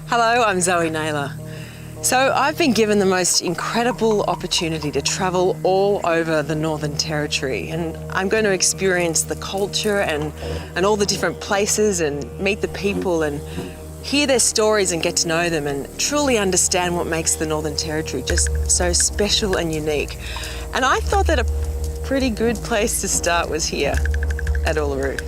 Hello, I'm Zoe Naylor. So I've been given the most incredible opportunity to travel all over the Northern Territory, and I'm going to experience the culture and all the different places and meet the people and hear their stories and get to know them and truly understand what makes the Northern Territory just so special and unique. And I thought that a pretty good place to start was here at Uluru.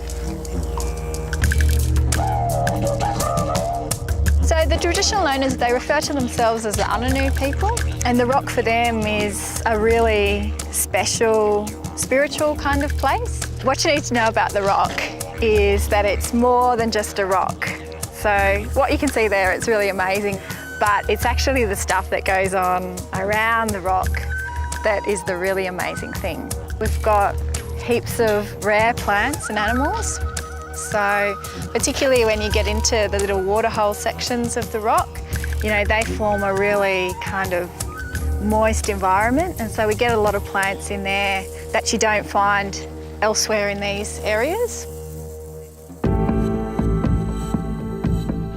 So the traditional owners, they refer to themselves as the Ununu people, and the rock for them is a really special, spiritual kind of place. What you need to know about the rock is that it's more than just a rock. So what you can see there, it's really amazing, but it's actually the stuff that goes on around the rock that is the really amazing thing. We've got heaps of rare plants and animals. So particularly when you get into the little waterhole sections of the rock, you know, they form a really kind of moist environment, and so we get a lot of plants in there that you don't find elsewhere in these areas.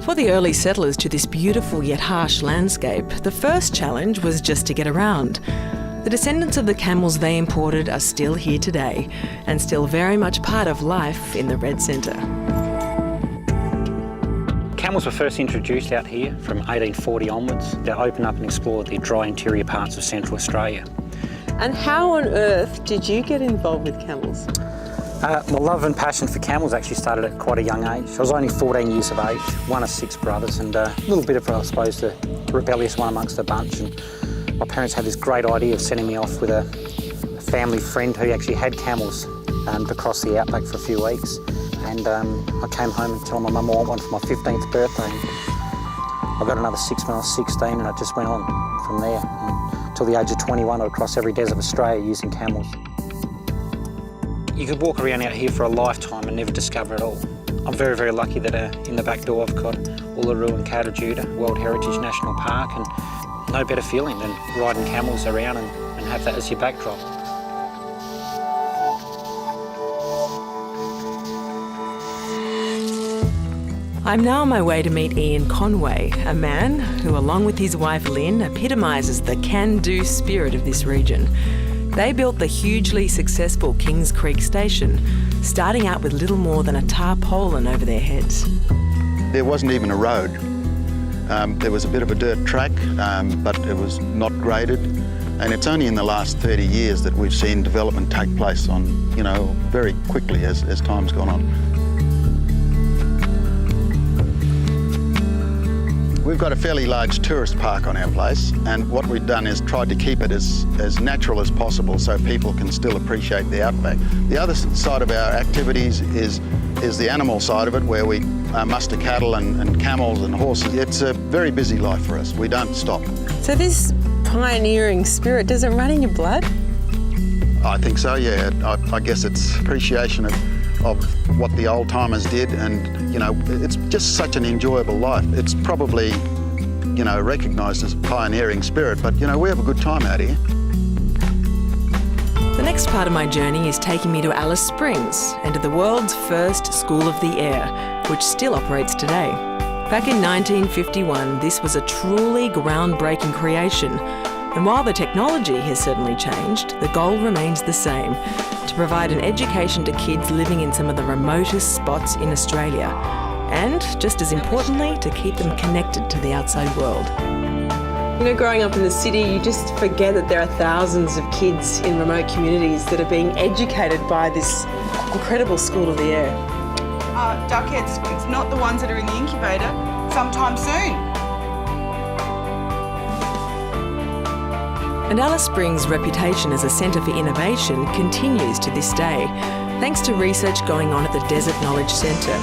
For the early settlers to this beautiful yet harsh landscape, the first challenge was just to get around. The descendants of the camels they imported are still here today and still very much part of life in the Red Centre. Camels were first introduced out here from 1840 onwards. They opened up and explored the dry interior parts of Central Australia. And how on earth did you get involved with camels? My love and passion for camels actually started at quite a young age. I was only 14 years of age, one of 6 brothers, and a little bit of, I suppose, the rebellious one amongst the bunch. And my parents had this great idea of sending me off with a family friend who actually had camels to cross the outback for a few weeks. And I came home and told my mum I want one for my 15th birthday. And I got another 6 when I was 16, and I just went on from there. Until the age of 21, I'd cross every desert of Australia using camels. You could walk around out here for a lifetime and never discover it all. I'm very, very lucky that in the back door I've got Uluru and Katajuda World Heritage National Park, and no better feeling than riding camels around and have that as your backdrop. I'm now on my way to meet Ian Conway, a man who, along with his wife Lynn, epitomises the can-do spirit of this region. They built the hugely successful Kings Creek station, starting out with little more than a tarpaulin over their heads. There wasn't even a road. There was a bit of a dirt track, but it was not graded. And it's only in the last 30 years that we've seen development take place on, you know, very quickly as time's gone on. We've got a fairly large tourist park on our place, and what we've done is tried to keep it as natural as possible so people can still appreciate the outback. The other side of our activities is the animal side of it, where we muster cattle and camels and horses. It's a very busy life for us. We don't stop. So this pioneering spirit, does it run in your blood? I think so, yeah. I guess it's appreciation of what the old timers did, and you know, it's just such an enjoyable life. It's probably, you know, recognised as a pioneering spirit, but you know, we have a good time out here. The next part of my journey is taking me to Alice Springs and to the world's first School of the Air, which still operates today. Back in 1951, this was a truly groundbreaking creation. And while the technology has certainly changed, the goal remains the same: to provide an education to kids living in some of the remotest spots in Australia, and, just as importantly, to keep them connected to the outside world. You know, growing up in the city, you just forget that there are thousands of kids in remote communities that are being educated by this incredible School of the Air. Duckheads, it's not the ones that are in the incubator, sometime soon. And Alice Springs' reputation as a centre for innovation continues to this day, thanks to research going on at the Desert Knowledge Centre.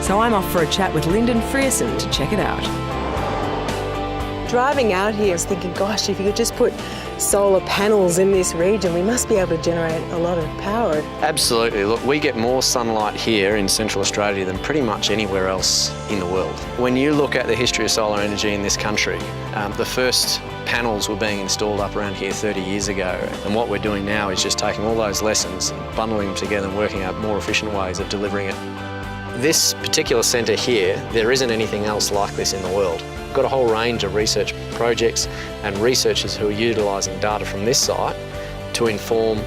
So I'm off for a chat with Lyndon Frierson to check it out. Driving out here, I was thinking, gosh, if you could just put solar panels in this region, we must be able to generate a lot of power. Absolutely. Look, we get more sunlight here in Central Australia than pretty much anywhere else in the world. When you look at the history of solar energy in this country, the first panels were being installed up around here 30 years ago, and what we're doing now is just taking all those lessons and bundling them together and working out more efficient ways of delivering it. This particular centre here, there isn't anything else like this in the world. We've got a whole range of research projects and researchers who are utilising data from this site to inform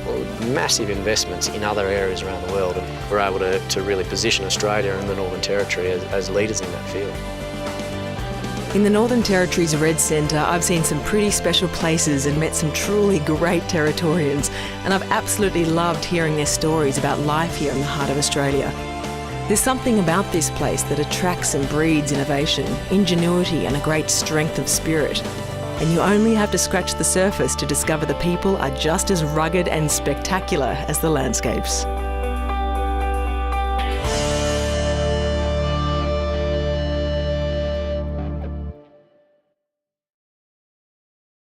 massive investments in other areas around the world. And we're able to really position Australia and the Northern Territory as leaders in that field. In the Northern Territory's Red Centre, I've seen some pretty special places and met some truly great Territorians, and I've absolutely loved hearing their stories about life here in the heart of Australia. There's something about this place that attracts and breeds innovation, ingenuity and a great strength of spirit. And you only have to scratch the surface to discover the people are just as rugged and spectacular as the landscapes.